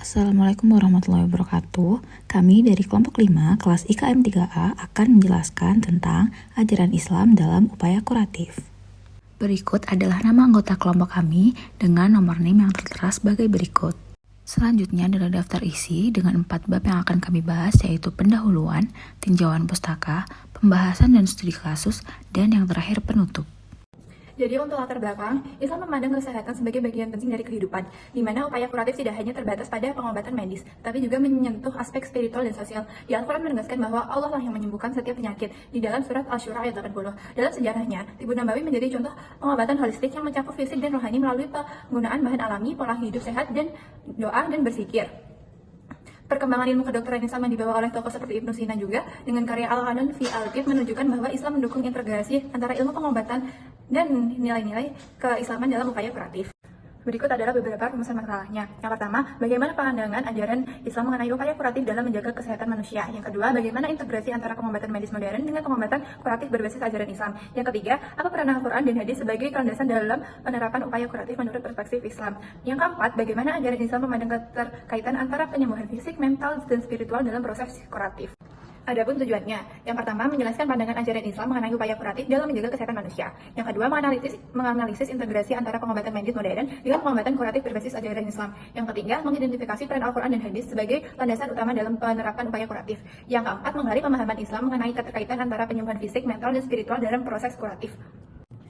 Assalamualaikum warahmatullahi wabarakatuh. Kami dari kelompok 5 kelas IKM 3A akan menjelaskan tentang ajaran Islam dalam upaya kuratif. Berikut adalah nama anggota kelompok kami dengan nomor NIM yang tertera sebagai berikut. Selanjutnya adalah daftar isi dengan 4 bab yang akan kami bahas, yaitu pendahuluan, tinjauan pustaka, pembahasan dan studi kasus, dan yang terakhir penutup. Jadi untuk latar belakang, Islam memandang kesehatan sebagai bagian penting dari kehidupan, di mana upaya kuratif tidak hanya terbatas pada pengobatan medis, tapi juga menyentuh aspek spiritual dan sosial. Di Al-Quran menegaskan bahwa Allah lah yang menyembuhkan setiap penyakit, di dalam surat Asy-Syura ayat 80. Dalam sejarahnya, Tibu Nabawi menjadi contoh pengobatan holistik yang mencakup fisik dan rohani melalui penggunaan bahan alami, pola hidup sehat, dan doa dan bersikir. Perkembangan ilmu kedokteran Islam yang dibawa oleh tokoh seperti Ibnu Sina juga dengan karya Al-Qanun fi Al-Tib menunjukkan bahwa Islam mendukung integrasi antara ilmu pengobatan dan nilai-nilai keislaman dalam upaya kuratif. Berikut adalah beberapa rumusan masalahnya. Yang pertama, bagaimana pandangan ajaran Islam mengenai upaya kuratif dalam menjaga kesehatan manusia. Yang kedua, bagaimana integrasi antara pengobatan medis modern dengan pengobatan kuratif berbasis ajaran Islam. Yang ketiga, apa peran Al-Quran dan hadis sebagai landasan dalam penerapan upaya kuratif menurut perspektif Islam. Yang keempat, bagaimana ajaran Islam memandang keterkaitan antara penyembuhan fisik, mental, dan spiritual dalam proses kuratif. Adapun tujuannya, yang pertama menjelaskan pandangan ajaran Islam mengenai upaya kuratif dalam menjaga kesehatan manusia. Yang kedua, menganalisis integrasi antara pengobatan medis modern dengan pengobatan kuratif berbasis ajaran Islam. Yang ketiga, mengidentifikasi peran Al-Quran dan hadis sebagai landasan utama dalam penerapan upaya kuratif. Yang keempat, menggali pemahaman Islam mengenai keterkaitan antara penyembuhan fisik, mental, dan spiritual dalam proses kuratif.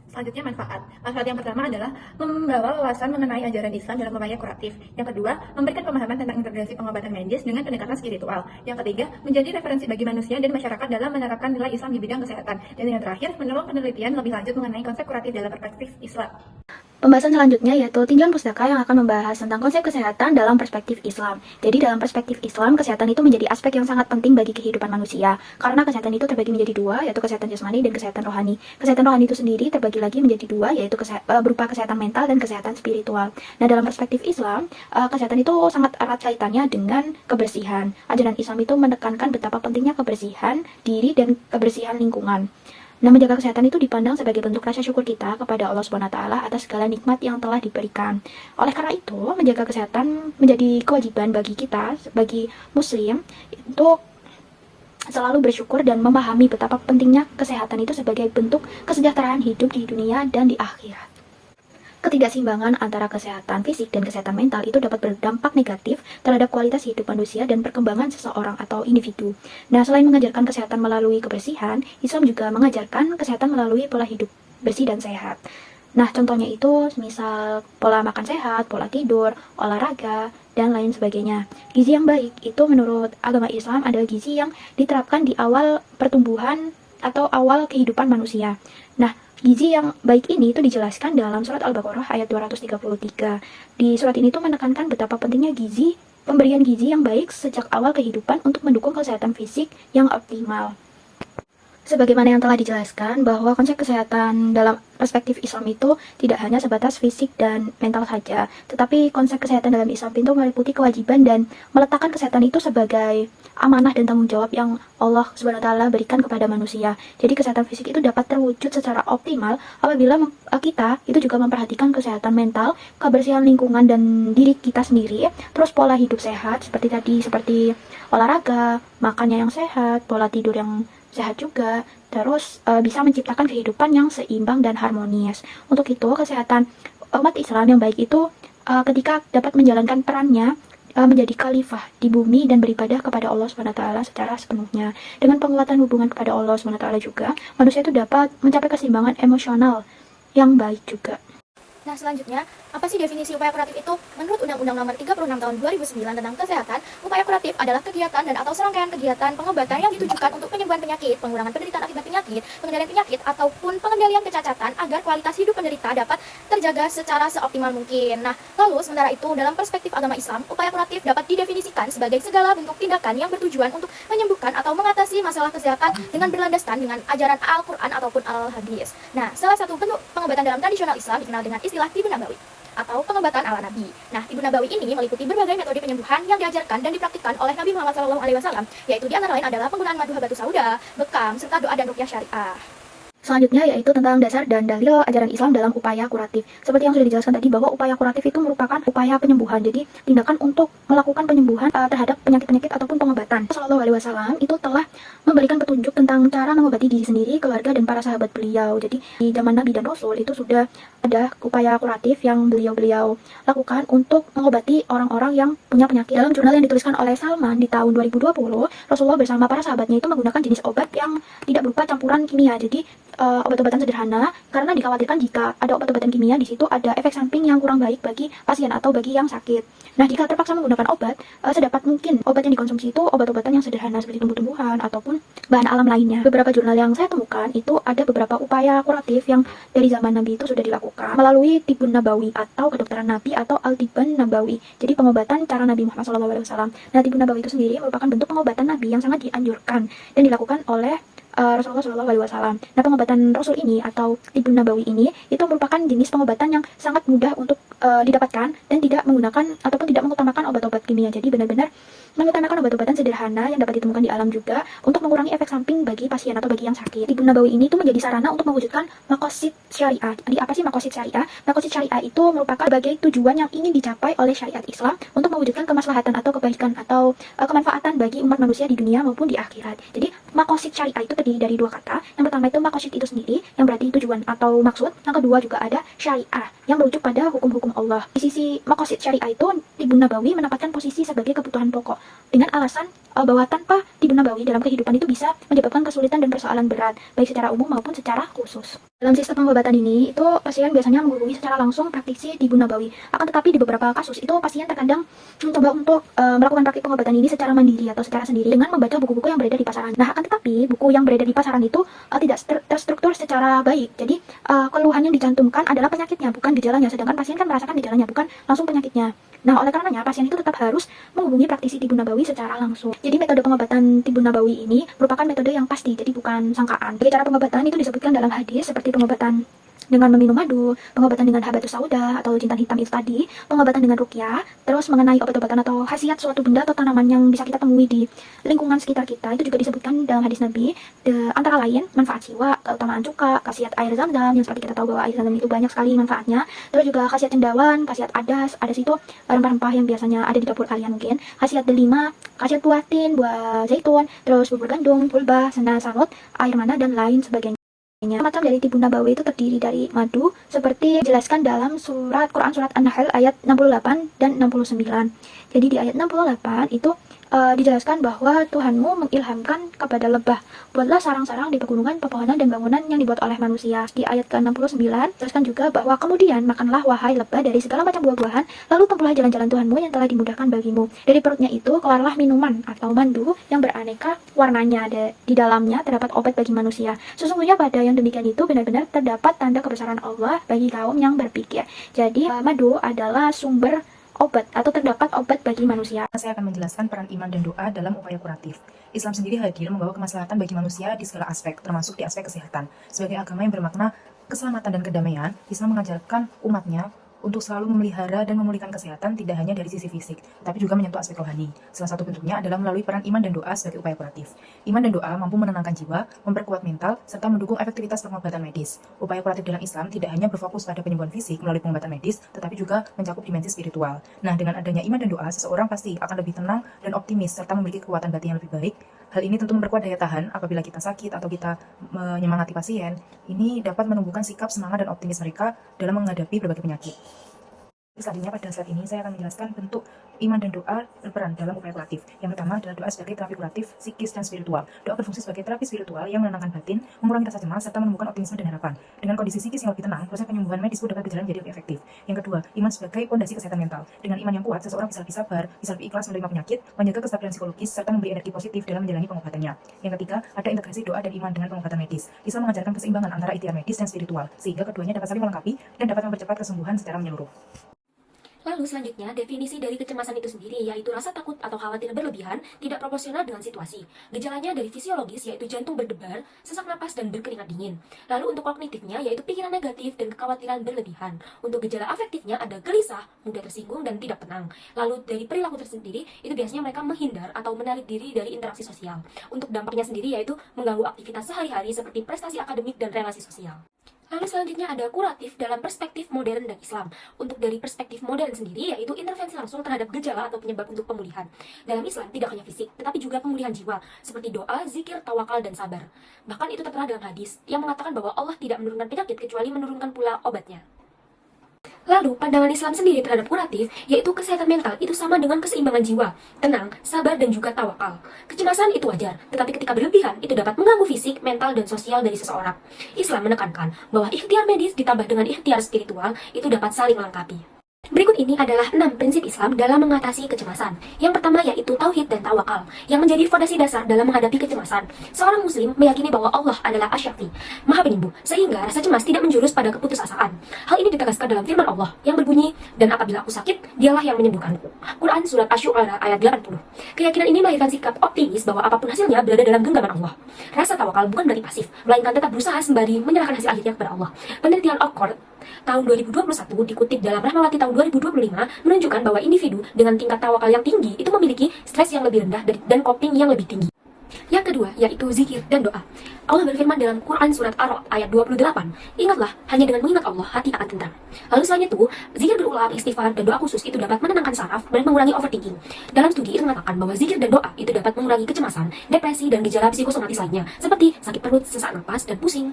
Selanjutnya manfaat. Manfaat yang pertama adalah membawa wawasan mengenai ajaran Islam dalam upaya kuratif. Yang kedua, memberikan pemahaman tentang integrasi pengobatan medis dengan pendekatan spiritual. Yang ketiga, menjadi referensi bagi manusia dan masyarakat dalam menerapkan nilai Islam di bidang kesehatan. Dan yang terakhir, menolong penelitian lebih lanjut mengenai konsep kuratif dalam perspektif Islam. Pembahasan selanjutnya yaitu tinjauan pustaka yang akan membahas tentang konsep kesehatan dalam perspektif Islam. Jadi dalam perspektif Islam, kesehatan itu menjadi aspek yang sangat penting bagi kehidupan manusia. Karena kesehatan itu terbagi menjadi dua, yaitu kesehatan jasmani dan kesehatan rohani. Kesehatan rohani itu sendiri terbagi lagi menjadi dua, yaitu berupa kesehatan mental dan kesehatan spiritual. Nah dalam perspektif Islam, kesehatan itu sangat erat kaitannya dengan kebersihan. Ajaran Islam itu menekankan betapa pentingnya kebersihan diri dan kebersihan lingkungan. Nah, menjaga kesehatan itu dipandang sebagai bentuk rasa syukur kita kepada Allah SWT atas segala nikmat yang telah diberikan. Oleh karena itu, menjaga kesehatan menjadi kewajiban bagi kita, bagi Muslim, untuk selalu bersyukur dan memahami betapa pentingnya kesehatan itu sebagai bentuk kesejahteraan hidup di dunia dan di akhirat. Ketidakseimbangan antara kesehatan fisik dan kesehatan mental itu dapat berdampak negatif terhadap kualitas hidup manusia dan perkembangan seseorang atau individu. Nah, selain mengajarkan kesehatan melalui kebersihan, Islam juga mengajarkan kesehatan melalui pola hidup bersih dan sehat. Nah, contohnya itu misal pola makan sehat, pola tidur, olahraga, dan lain sebagainya. Gizi yang baik itu menurut agama Islam adalah gizi yang diterapkan di awal pertumbuhan atau awal kehidupan manusia. Nah, gizi yang baik ini itu dijelaskan dalam surat Al-Baqarah ayat 233. Di surat ini tuh menekankan betapa pentingnya pemberian gizi yang baik sejak awal kehidupan untuk mendukung kesehatan fisik yang optimal. Sebagaimana yang telah dijelaskan bahwa konsep kesehatan dalam perspektif Islam itu tidak hanya sebatas fisik dan mental saja, tetapi konsep kesehatan dalam Islam itu meliputi kewajiban dan meletakkan kesehatan itu sebagai amanah dan tanggung jawab yang Allah SWT berikan kepada manusia. Jadi kesehatan fisik itu dapat terwujud secara optimal apabila kita itu juga memperhatikan kesehatan mental, kebersihan lingkungan dan diri kita sendiri, terus pola hidup sehat seperti olahraga, makannya yang sehat, pola tidur yang sehat juga, terus bisa menciptakan kehidupan yang seimbang dan harmonis. Untuk itu, kesehatan umat Islam yang baik itu ketika dapat menjalankan perannya menjadi khalifah di bumi dan beribadah kepada Allah SWT secara sepenuhnya. Dengan penguatan hubungan kepada Allah SWT juga, manusia itu dapat mencapai keseimbangan emosional yang baik juga. Nah, selanjutnya, apa sih definisi upaya kuratif itu? Menurut Undang-Undang Nomor 36 Tahun 2009 tentang Kesehatan, upaya kuratif adalah kegiatan dan atau serangkaian kegiatan pengobatan yang ditujukan untuk penyembuhan penyakit, pengurangan penderitaan akibat penyakit, pengendalian penyakit, ataupun pengendalian kecacatan agar kualitas hidup penderita dapat terjaga secara seoptimal mungkin. Nah, lalu sementara itu, dalam perspektif agama Islam, upaya kuratif dapat didefinisikan sebagai segala bentuk tindakan yang bertujuan untuk menyembuhkan atau mengatasi masalah kesehatan dengan berlandaskan dengan ajaran Al-Quran ataupun Al-Hadis. Nah, salah satu bentuk pengobatan dalam tradisional Islam dikenal dengan istilah Tibu Nabawi atau pengobatan ala Nabi. Nah, Tibu Nabawi ini meliputi berbagai metode penyembuhan yang diajarkan dan dipraktikkan oleh Nabi Muhammad SAW, yaitu di antara lain adalah penggunaan madu habatus sauda, bekam, serta doa dan ruqyah syariah. Selanjutnya yaitu tentang dasar dan dalil ajaran Islam dalam upaya kuratif. Seperti yang sudah dijelaskan tadi bahwa upaya kuratif itu merupakan upaya penyembuhan. Jadi tindakan untuk melakukan penyembuhan terhadap penyakit-penyakit ataupun pengobatan. Sallallahu alaihi wasallam itu telah memberikan petunjuk tentang cara mengobati diri sendiri, keluarga dan para sahabat beliau. Jadi di zaman Nabi dan Rasul itu sudah ada upaya kuratif yang beliau lakukan untuk mengobati orang-orang yang punya penyakit. Dalam jurnal yang dituliskan oleh Salman di tahun 2020, Rasulullah bersama para sahabatnya itu menggunakan jenis obat yang tidak berupa campuran kimia. Jadi obat-obatan sederhana karena dikhawatirkan jika ada obat-obatan kimia di situ ada efek samping yang kurang baik bagi pasien atau bagi yang sakit. Nah, jika terpaksa menggunakan obat, sedapat mungkin obat yang dikonsumsi itu obat-obatan yang sederhana seperti tumbuh-tumbuhan ataupun bahan alam lainnya. Beberapa jurnal yang saya temukan itu ada beberapa upaya kuratif yang dari zaman Nabi itu sudah dilakukan melalui Tibun Nabawi atau kedokteran Nabi atau Al-Tibban Nabawi. Jadi pengobatan cara Nabi Muhammad SAW. Nah, Tibun Nabawi itu sendiri merupakan bentuk pengobatan Nabi yang sangat dianjurkan dan dilakukan oleh Rasulullah SAW. Nah, pengobatan Rasul ini atau Tibun Nabawi ini itu merupakan jenis pengobatan yang sangat mudah untuk didapatkan dan tidak menggunakan ataupun tidak mengutamakan obat-obat kimia. Jadi benar-benar mengutamakan obat-obatan sederhana yang dapat ditemukan di alam juga untuk mengurangi efek samping bagi pasien atau bagi yang sakit. Tibun Nabawi ini itu menjadi sarana untuk mewujudkan maqasid syariah. Jadi apa sih maqasid syariah? Maqasid syariah itu merupakan berbagai tujuan yang ingin dicapai oleh syariat Islam untuk mewujudkan kemaslahatan atau kebaikan atau kemanfaatan bagi umat manusia di dunia maupun di akhirat. Jadi maqasid syariah itu terdiri dari dua kata. Yang pertama itu maqasid itu sendiri yang berarti tujuan atau maksud. Yang kedua juga ada syariah yang merujuk pada hukum-hukum Allah. Di sisi maqasid syariah itu Tibun Nabawi menempatkan posisi sebagai kebutuhan pokok dengan alasan bahwa tanpa Tibun Nabawi dalam kehidupan itu bisa menyebabkan kesulitan dan persoalan berat baik secara umum maupun secara khusus. Dalam sistem pengobatan ini itu pasien biasanya menghubungi secara langsung praktisi Tibun Nabawi. Akan tetapi di beberapa kasus itu pasien terkadang mencoba untuk melakukan praktik pengobatan ini secara mandiri atau secara sendiri dengan membaca buku-buku yang beredar di pasaran. Nah, akan tetapi buku yang beredar di pasaran itu tidak terstruktur secara baik. Jadi keluhan yang dicantumkan adalah penyakitnya bukan gejalanya, sedangkan pasien kan merasakan gejalanya bukan langsung penyakitnya. Nah, oleh karenanya pasien itu tetap harus menghubungi praktisi Tibun Nabawi secara langsung. Jadi metode pengobatan Tibun Nabawi ini merupakan metode yang pasti, jadi bukan sangkaan. Jadi cara pengobatan itu disebutkan dalam hadis seperti pengobatan dengan meminum madu, pengobatan dengan habatus sauda atau jintan hitam itu tadi, pengobatan dengan ruqyah, terus mengenai obat-obatan atau khasiat suatu benda atau tanaman yang bisa kita temui di lingkungan sekitar kita, itu juga disebutkan dalam hadis Nabi, antara lain manfaat siwak, keutamaan cuka, khasiat air zam-zam, yang seperti kita tahu bahwa air zam-zam itu banyak sekali manfaatnya, terus juga khasiat cendawan, khasiat adas itu rempah-rempah yang biasanya ada di dapur kalian mungkin, khasiat delima, khasiat buah tin, buah zaitun, terus bubur gandum, pulba, sena salot, air mana, dan lain sebagainya. Macam dari Tibun Nabawi itu terdiri dari madu seperti dijelaskan dalam Quran surat An-Nahl ayat 68 dan 69. Jadi di ayat 68 itu dijelaskan bahwa Tuhanmu mengilhamkan kepada lebah, buatlah sarang-sarang di pegunungan, pepohonan dan bangunan yang dibuat oleh manusia. Di ayat ke-69 dijelaskan juga bahwa kemudian makanlah wahai lebah dari segala macam buah-buahan, lalu tempuhlah jalan-jalan Tuhanmu yang telah dimudahkan bagimu. Dari perutnya itu keluarlah minuman atau mandu yang beraneka warnanya, di dalamnya terdapat obat bagi manusia. Sesungguhnya pada yang demikian itu benar-benar terdapat tanda kebesaran Allah bagi kaum yang berpikir. Jadi madu adalah sumber obat atau terdapat obat bagi manusia. Saya akan menjelaskan peran iman dan doa dalam upaya kuratif. Islam sendiri hadir membawa kemaslahatan bagi manusia di segala aspek, termasuk di aspek kesehatan. Sebagai agama yang bermakna keselamatan dan kedamaian, Islam mengajarkan umatnya untuk selalu memelihara dan memulihkan kesehatan tidak hanya dari sisi fisik, tapi juga menyentuh aspek rohani. Salah satu bentuknya adalah melalui peran iman dan doa sebagai upaya kuratif. Iman dan doa mampu menenangkan jiwa, memperkuat mental, serta mendukung efektivitas pengobatan medis. Upaya kuratif dalam Islam tidak hanya berfokus pada penyembuhan fisik melalui pengobatan medis, tetapi juga mencakup dimensi spiritual. Nah, dengan adanya iman dan doa, seseorang pasti akan lebih tenang dan optimis, serta memiliki kekuatan batin yang lebih baik. Hal ini tentu memperkuat daya tahan apabila kita sakit atau kita menyemangati pasien. Ini dapat menumbuhkan sikap semangat dan optimis mereka dalam menghadapi berbagai penyakit. Selanjutnya pada saat ini saya akan menjelaskan bentuk iman dan doa berperan dalam upaya kuratif. Yang pertama adalah doa sebagai terapi kuratif psikis dan spiritual. Doa berfungsi sebagai terapi spiritual yang menenangkan batin, mengurangi rasa cemas, serta menemukan optimisme dan harapan. Dengan kondisi psikis yang lebih tenang, proses penyembuhan medis pun dapat berjalan menjadi lebih efektif. Yang kedua, iman sebagai fondasi kesehatan mental. Dengan iman yang kuat, seseorang bisa lebih sabar, bisa lebih ikhlas menerima penyakit, menjaga kestabilan psikologis, serta memberi energi positif dalam menjalani pengobatannya. Yang ketiga, ada integrasi doa dan iman dengan pengobatan medis. Islam mengajarkan keseimbangan antara ikhtiar medis dan spiritual, sehingga keduanya dapat saling melengkapi dan dapat mempercepat kesembuhan secara menyeluruh. Lalu selanjutnya, definisi dari kecemasan itu sendiri yaitu rasa takut atau khawatir berlebihan, tidak proporsional dengan situasi. Gejalanya dari fisiologis yaitu jantung berdebar, sesak napas, dan berkeringat dingin. Lalu untuk kognitifnya yaitu pikiran negatif dan kekhawatiran berlebihan. Untuk gejala afektifnya ada gelisah, mudah tersinggung, dan tidak tenang. Lalu dari perilaku tersendiri, itu biasanya mereka menghindar atau menarik diri dari interaksi sosial. Untuk dampaknya sendiri yaitu mengganggu aktivitas sehari-hari seperti prestasi akademik dan relasi sosial. Lalu selanjutnya ada kuratif dalam perspektif modern dan Islam. Untuk dari perspektif modern sendiri, yaitu intervensi langsung terhadap gejala atau penyebab untuk pemulihan. Dalam Islam tidak hanya fisik, tetapi juga pemulihan jiwa, seperti doa, zikir, tawakal, dan sabar. Bahkan itu tertera dalam hadis, yang mengatakan bahwa Allah tidak menurunkan penyakit kecuali menurunkan pula obatnya. Lalu, pandangan Islam sendiri terhadap kuratif, yaitu kesehatan mental itu sama dengan keseimbangan jiwa, tenang, sabar, dan juga tawakal. Kecemasan itu wajar, tetapi ketika berlebihan, itu dapat mengganggu fisik, mental, dan sosial dari seseorang. Islam menekankan bahwa ikhtiar medis ditambah dengan ikhtiar spiritual itu dapat saling melengkapi. Berikut ini adalah 6 prinsip Islam dalam mengatasi kecemasan. Yang pertama yaitu tauhid dan tawakal, yang menjadi fondasi dasar dalam menghadapi kecemasan. Seorang muslim meyakini bahwa Allah adalah Asy-Syafi, Maha Penyembuh, sehingga rasa cemas tidak menjurus pada keputusasaan. Hal ini ditegaskan dalam firman Allah yang berbunyi, "Dan apabila aku sakit, dialah yang menyembuhkanku." Quran Surat Asy-Syu'ara ayat 80. Keyakinan ini melahirkan sikap optimis bahwa apapun hasilnya berada dalam genggaman Allah. Rasa tawakal bukan berarti pasif, melainkan tetap berusaha sembari menyerahkan hasil akhirnya kepada Allah. Penelitian Oxford tahun 2021 dikutip dalam Rahmawati tahun 2025 menunjukkan bahwa individu dengan tingkat tawakal yang tinggi itu memiliki stres yang lebih rendah dan coping yang lebih tinggi. Yang kedua yaitu zikir dan doa. Allah berfirman dalam Quran Surat Ar-Ra'd ayat 28, "Ingatlah, hanya dengan mengingat Allah hati akan tenang." Lalu selain itu, zikir berulang, istighfar, dan doa khusus itu dapat menenangkan saraf dan mengurangi overthinking. Dalam studi itu mengatakan bahwa zikir dan doa itu dapat mengurangi kecemasan, depresi, dan gejala psikosomatis lainnya seperti sakit perut, sesak napas, dan pusing.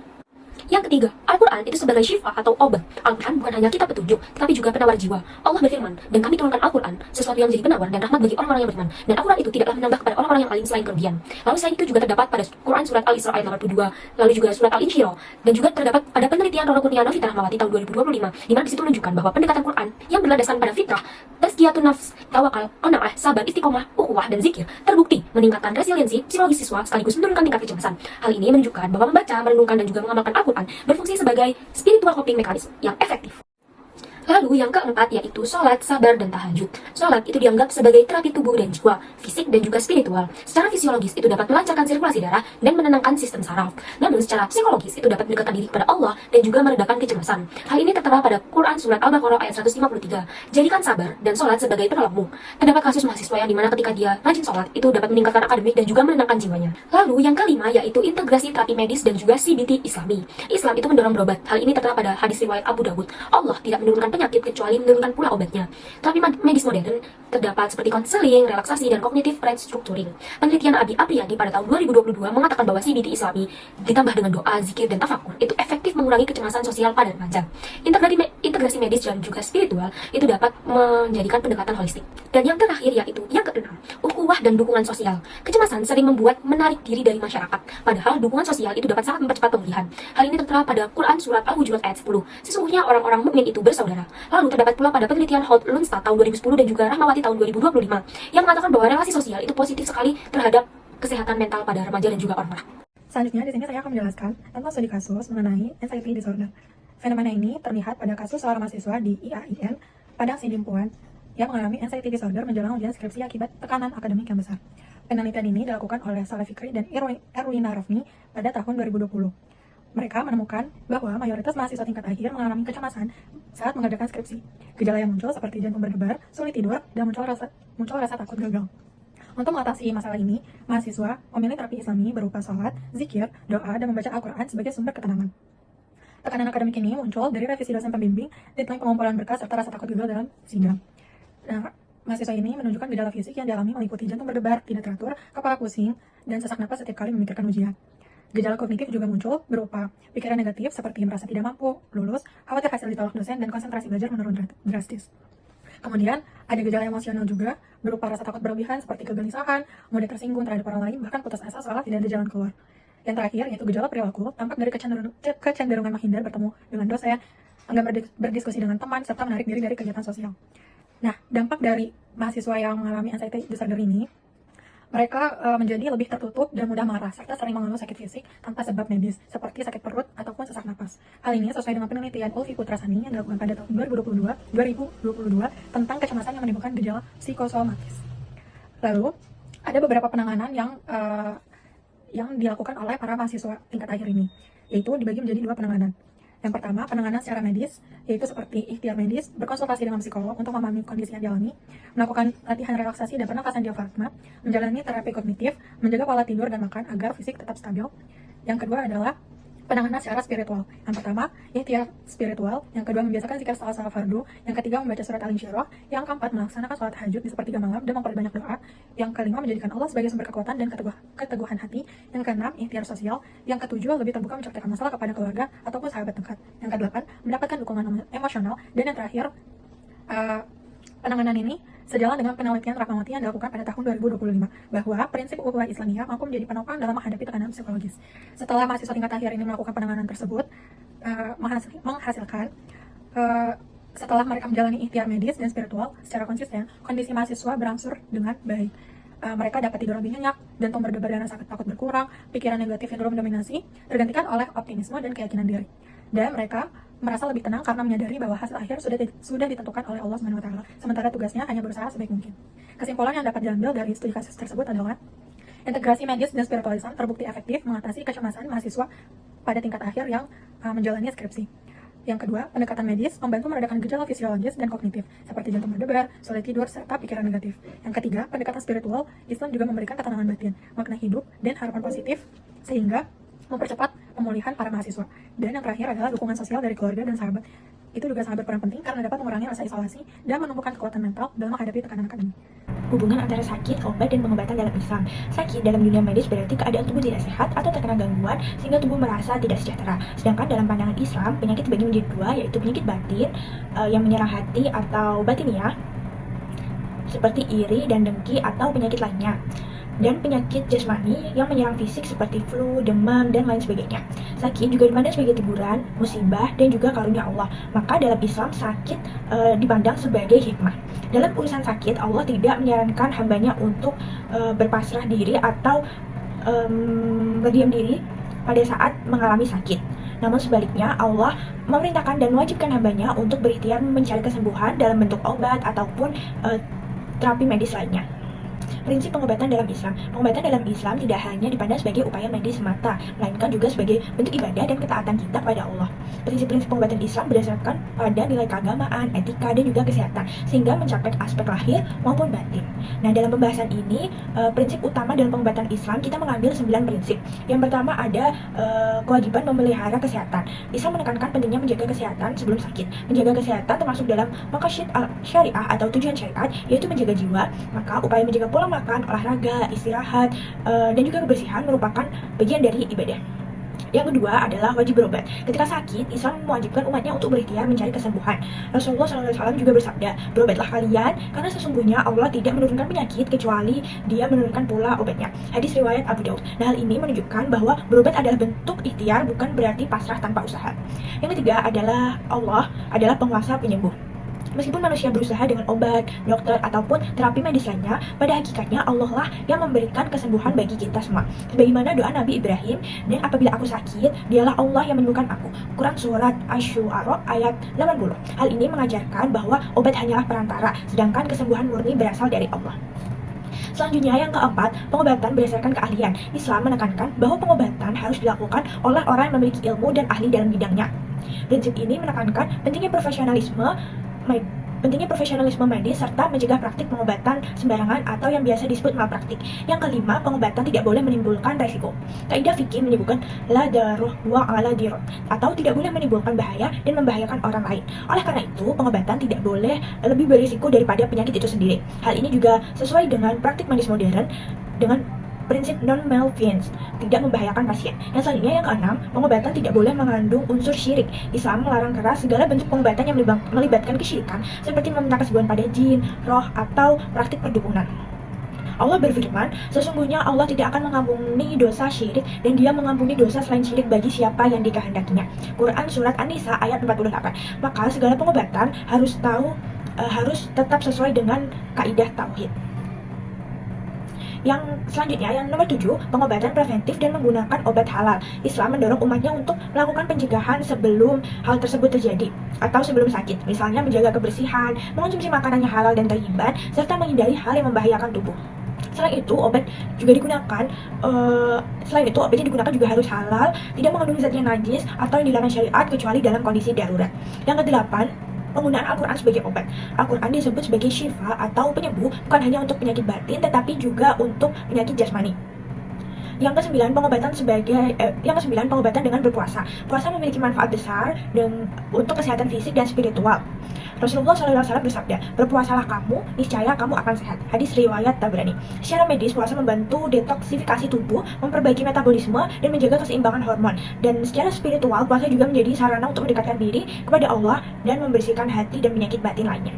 Yang ketiga, Al-Quran itu sebagai syifa atau obat. Al-Quran bukan hanya kitab petunjuk, tetapi juga penawar jiwa. Allah berfirman, "Dan kami turunkan Al-Quran, sesuatu yang menjadi penawar dan rahmat bagi orang-orang yang beriman. Dan Al-Quran itu tidaklah menambah kepada orang-orang yang lain selain kerugian." Lalu selain itu juga terdapat pada Quran Surat Al-Isra ayat 82, lalu juga Surat Al-Insyirah, dan juga terdapat pada penelitian Roro Kurniawan Fitra Rahmawati tahun 2025, di mana disitu menunjukkan bahwa pendekatan Quran yang berlandaskan pada fitrah, tazkiyatun nafs, tawakal, qanaah, sabar, istiqomah, ukhuwah, dan zikir terbukti meningkatkan resiliensi psikologis siswa sekaligus menurunkan tingkat kecemasan. Hal ini menunjukkan bahwa membaca, merenungkan, dan juga mengamalkan Al-Quran berfungsi sebagai spiritual coping mechanism yang efektif. Lalu yang keempat yaitu sholat, sabar, dan tahajud. Sholat itu dianggap sebagai terapi tubuh dan jiwa, fisik dan juga spiritual. Secara fisiologis itu dapat melancarkan sirkulasi darah dan menenangkan sistem saraf. Namun secara psikologis itu dapat mendekatkan diri kepada Allah dan juga meredakan kecemasan. Hal ini tertera pada Quran Surat Al-Baqarah ayat 153. Jadikan sabar dan sholat sebagai penolongmu. Terdapat kasus mahasiswa yang dimana ketika dia rajin sholat itu dapat meningkatkan akademik dan juga menenangkan jiwanya. Lalu yang kelima yaitu integrasi terapi medis dan juga CBT Islami. Islam itu mendorong berobat. Hal ini tertera pada hadis riwayat Abu Dawud. Allah tidak menurunkan penyakit kecuali menurunkan pula obatnya. Terapi medis modern terdapat seperti konseling, relaksasi, dan cognitive restructuring. Penelitian Abi Apriyadi pada tahun 2022 mengatakan bahwa CBT Islami ditambah dengan doa, zikir, dan tafakur itu efektif mengurangi kecemasan sosial pada remaja. Integrasi medis dan juga spiritual itu dapat menjadikan pendekatan holistik. Dan yang terakhir yaitu yang keenam, ukhuwah dan dukungan sosial. Kecemasan sering membuat menarik diri dari masyarakat, padahal dukungan sosial itu dapat sangat mempercepat pemulihan. Hal ini tertera pada Quran Surat Al-Hujurat ayat 10. Sesungguhnya orang-orang mukmin itu bersaudara. Lalu terdapat pula pada penelitian Holt Lundstad tahun 2010 dan juga Rahmawati tahun 2025 yang mengatakan bahwa relasi sosial itu positif sekali terhadap kesehatan mental pada remaja dan juga orang-orang. Selanjutnya di sini saya akan menjelaskan tentang studi kasus mengenai anxiety disorder. Fenomena ini terlihat pada kasus seorang mahasiswa di IAIN Padang Sidimpuan yang mengalami anxiety disorder menjelang ujian skripsi akibat tekanan akademik yang besar. Penelitian ini dilakukan oleh Saleh Fikri dan Erwin Rafni pada tahun 2020. Mereka menemukan bahwa mayoritas mahasiswa tingkat akhir mengalami kecemasan saat mengerjakan skripsi. Gejala yang muncul seperti jantung berdebar, sulit tidur, dan muncul rasa takut gagal. Untuk mengatasi masalah ini, mahasiswa memilih terapi Islami berupa sholat, zikir, doa, dan membaca Al-Quran sebagai sumber ketenangan. Tekanan akademik ini muncul dari revisi dosen pembimbing, deadline pengumpulan berkas, serta rasa takut gagal dalam sidang. Nah, mahasiswa ini menunjukkan gejala fisik yang dialami meliputi jantung berdebar, tidak teratur, kepala pusing, dan sesak napas setiap kali memikirkan ujian. Gejala kognitif juga muncul berupa pikiran negatif seperti merasa tidak mampu lulus, khawatir hasil ditolak dosen, dan konsentrasi belajar menurun drastis. Kemudian ada gejala emosional juga berupa rasa takut berlebihan seperti kegelisahan, mudah tersinggung terhadap orang lain, bahkan putus asa seolah tidak ada jalan keluar. Yang terakhir yaitu gejala perilaku, tampak dari kecenderungan menghindar bertemu dengan dosen, enggan berdiskusi dengan teman, serta menarik diri dari kegiatan sosial. Nah, dampak dari mahasiswa yang mengalami anxiety disorder ini, Mereka menjadi lebih tertutup dan mudah marah, serta sering mengeluh sakit fisik tanpa sebab medis, seperti sakit perut ataupun sesak napas. Hal ini sesuai dengan penelitian Ulfi Putrasani yang dilakukan pada tahun 2022 tentang kecemasan yang menimbulkan gejala psikosomatis. Lalu, ada beberapa penanganan yang dilakukan oleh para mahasiswa tingkat akhir ini, yaitu dibagi menjadi 2 penanganan. Yang pertama, penanganan secara medis, yaitu seperti ikhtiar medis, berkonsultasi dengan psikolog untuk memahami kondisi yang dialami, melakukan latihan relaksasi dan pernafasan diafragma, menjalani terapi kognitif, menjaga pola tidur dan makan agar fisik tetap stabil. Yang kedua adalah penanganan secara spiritual. Yang pertama, ikhtiar spiritual. Yang kedua, membiasakan zikir setelah fardu. Yang ketiga, membaca surat Al-Insyirah. Yang keempat, melaksanakan sholat tahajud di sepertiga malam dan memperbanyak doa. Yang kelima, menjadikan Allah sebagai sumber kekuatan dan keteguhan hati. Yang keenam, ikhtiar sosial. Yang ketujuh, lebih terbuka menceritakan masalah kepada keluarga ataupun sahabat dekat. Yang kedelapan, mendapatkan dukungan emosional. Dan yang terakhir, penanganan ini sejalan dengan penelitian Rahmawati yang dilakukan pada tahun 2025 bahwa prinsip ukhuwah Islamiyah mampu menjadi penopang dalam menghadapi tekanan psikologis. Setelah mahasiswa tingkat akhir ini melakukan penanganan tersebut, menghasilkan setelah mereka menjalani ikhtiar medis dan spiritual secara konsisten, kondisi mahasiswa berangsur dengan baik. Mereka dapat tidur lebih nyenyak, jantung berdebar dan rasa takut berkurang, pikiran negatif yang dulu mendominasi tergantikan oleh optimisme dan keyakinan diri. Dan mereka merasa lebih tenang karena menyadari bahwa hasil akhir sudah ditentukan oleh Allah SWT. Sementara tugasnya hanya berusaha sebaik mungkin. Kesimpulan yang dapat diambil dari studi kasus tersebut adalah integrasi medis dan spiritualisme terbukti efektif mengatasi kecemasan mahasiswa pada tingkat akhir yang menjalani skripsi. Yang kedua, pendekatan medis membantu meredakan gejala fisiologis dan kognitif seperti jantung berdebar, sulit tidur, serta pikiran negatif. Yang ketiga, pendekatan spiritual, Islam juga memberikan ketenangan batin, makna hidup, dan harapan positif sehingga mempercepat pemulihan para mahasiswa. Dan yang terakhir adalah dukungan sosial dari keluarga dan sahabat. Itu juga sangat berperan penting karena dapat mengurangi rasa isolasi dan menumbuhkan kekuatan mental dalam menghadapi tekanan akademik. Hubungan antara sakit, obat, dan pengobatan dalam Islam. Sakit dalam dunia medis berarti keadaan tubuh tidak sehat atau terkena gangguan sehingga tubuh merasa tidak sejahtera. Sedangkan dalam pandangan Islam, penyakit dibagi menjadi 2, yaitu penyakit batin yang menyerang hati atau batiniah seperti iri dan dengki atau penyakit lainnya, dan penyakit jasmani yang menyerang fisik seperti flu, demam, dan lain sebagainya. Sakit juga dipandang sebagai teguran, musibah, dan juga karunia Allah. Maka dalam Islam sakit dipandang sebagai hikmah. Dalam urusan sakit, Allah tidak menyarankan hambanya untuk berpasrah diri atau berdiam diri pada saat mengalami sakit. Namun sebaliknya, Allah memerintahkan dan mewajibkan hambanya untuk berikhtiar mencari kesembuhan dalam bentuk obat ataupun terapi medis lainnya. Prinsip pengobatan dalam Islam. Pengobatan dalam Islam tidak hanya dipandang sebagai upaya medis semata, melainkan juga sebagai bentuk ibadah dan ketaatan kita kepada Allah. Prinsip-prinsip pengobatan Islam berdasarkan pada nilai keagamaan, etika, dan juga kesehatan, sehingga mencapai aspek lahir maupun batin. Nah, dalam pembahasan ini, prinsip utama dalam pengobatan Islam, kita mengambil 9 prinsip. Yang pertama ada kewajiban memelihara kesehatan. Islam menekankan pentingnya menjaga kesehatan sebelum sakit. Menjaga kesehatan termasuk dalam maqasid syariah atau tujuan syariat, yaitu menjaga jiwa. Maka upaya menjaga pola makan, olahraga, istirahat, dan juga kebersihan merupakan bagian dari ibadah. Yang kedua adalah wajib berobat. Ketika sakit, Islam mewajibkan umatnya untuk berikhtiar mencari kesembuhan. Rasulullah SAW juga bersabda, berobatlah kalian, karena sesungguhnya Allah tidak menurunkan penyakit kecuali Dia menurunkan pula obatnya. Hadis riwayat Abu Daud. Nah, hal ini menunjukkan bahwa berobat adalah bentuk ikhtiar, bukan berarti pasrah tanpa usaha. Yang ketiga adalah Allah adalah penguasa penyembuh. Meskipun manusia berusaha dengan obat, dokter, ataupun terapi medis lainnya, pada hakikatnya Allah lah yang memberikan kesembuhan bagi kita semua. Sebagaimana doa Nabi Ibrahim, dan apabila aku sakit, dialah Allah yang menyembuhkan aku. Quran Surat Asy-Syu'ara ayat 80. Hal ini mengajarkan bahwa obat hanyalah perantara, sedangkan kesembuhan murni berasal dari Allah. Selanjutnya yang keempat, pengobatan berdasarkan keahlian. Islam menekankan bahwa pengobatan harus dilakukan oleh orang yang memiliki ilmu dan ahli dalam bidangnya. Prinsip ini menekankan pentingnya profesionalisme medis serta mencegah praktik pengobatan sembarangan atau yang biasa disebut malpraktik. Yang kelima, pengobatan tidak boleh menimbulkan resiko. Kaidah fikih menyebutkan la daruh wa ala dirot, atau tidak boleh menimbulkan bahaya dan membahayakan orang lain. Oleh karena itu, pengobatan tidak boleh lebih berisiko daripada penyakit itu sendiri. Hal ini juga sesuai dengan praktik medis modern dengan prinsip non-malfeasance, tidak membahayakan pasien. Yang selanjutnya yang keenam, pengobatan tidak boleh mengandung unsur syirik. Islam melarang keras segala bentuk pengobatan yang melibatkan kesyirikan, seperti meminta kesembuhan pada jin, roh, atau praktik perdukunan. Allah berfirman, sesungguhnya Allah tidak akan mengampuni dosa syirik dan Dia mengampuni dosa selain syirik bagi siapa yang dikehendakinya. Quran Surat An-Nisa ayat 48. Maka segala pengobatan harus tetap sesuai dengan kaidah tauhid. Yang selanjutnya, yang nomor 7, pengobatan preventif dan menggunakan obat halal. Islam mendorong umatnya untuk melakukan pencegahan sebelum hal tersebut terjadi atau sebelum sakit. Misalnya menjaga kebersihan, mengonsumsi makanan yang halal dan thayyiban, serta menghindari hal yang membahayakan tubuh. Selain itu, obatnya digunakan juga harus halal, tidak mengandung zat yang najis atau yang dilarang syariat kecuali dalam kondisi darurat. Yang ke-8, penggunaan Al-Quran sebagai obat. Al-Quran disebut sebagai syifa atau penyembuh bukan hanya untuk penyakit batin tetapi juga untuk penyakit jasmani. Yang ke-9, pengobatan dengan berpuasa. Puasa memiliki manfaat besar untuk kesehatan fisik dan spiritual. Rasulullah SAW bersabda, berpuasalah kamu, niscaya kamu akan sehat. Hadis riwayat Tabrani. Secara medis, puasa membantu detoksifikasi tubuh, memperbaiki metabolisme, dan menjaga keseimbangan hormon. Dan secara spiritual, puasa juga menjadi sarana untuk mendekatkan diri kepada Allah dan membersihkan hati dan penyakit batin lainnya.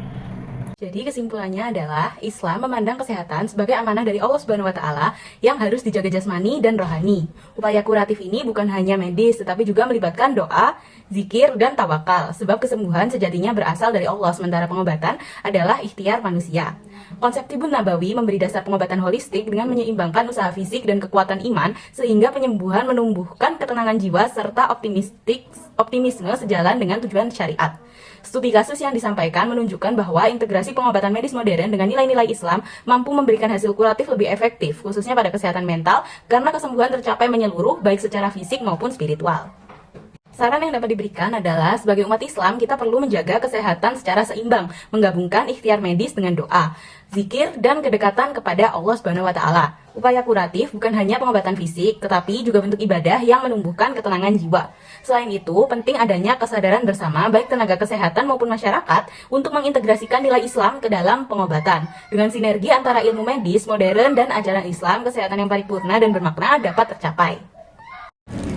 Jadi kesimpulannya adalah Islam memandang kesehatan sebagai amanah dari Allah Subhanahu wa taala yang harus dijaga jasmani dan rohani. Upaya kuratif ini bukan hanya medis tetapi juga melibatkan doa, zikir, dan tawakal sebab kesembuhan sejatinya berasal dari Allah sementara pengobatan adalah ikhtiar manusia. Konsep Tibun Nabawi memberi dasar pengobatan holistik dengan menyeimbangkan usaha fisik dan kekuatan iman sehingga penyembuhan menumbuhkan ketenangan jiwa serta optimisme sejalan dengan tujuan syariat. Studi kasus yang disampaikan menunjukkan bahwa integrasi pengobatan medis modern dengan nilai-nilai Islam mampu memberikan hasil kuratif lebih efektif, khususnya pada kesehatan mental, karena kesembuhan tercapai menyeluruh baik secara fisik maupun spiritual. Saran yang dapat diberikan adalah sebagai umat Islam kita perlu menjaga kesehatan secara seimbang, menggabungkan ikhtiar medis dengan doa, zikir, dan kedekatan kepada Allah Subhanahu wa taala. Upaya kuratif bukan hanya pengobatan fisik, tetapi juga bentuk ibadah yang menumbuhkan ketenangan jiwa. Selain itu, penting adanya kesadaran bersama baik tenaga kesehatan maupun masyarakat untuk mengintegrasikan nilai Islam ke dalam pengobatan. Dengan sinergi antara ilmu medis, modern, dan ajaran Islam, kesehatan yang paripurna dan bermakna dapat tercapai.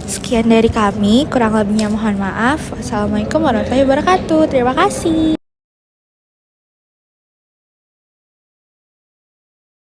Sekian dari kami, kurang lebihnya mohon maaf. Wassalamualaikum warahmatullahi wabarakatuh. Terima kasih.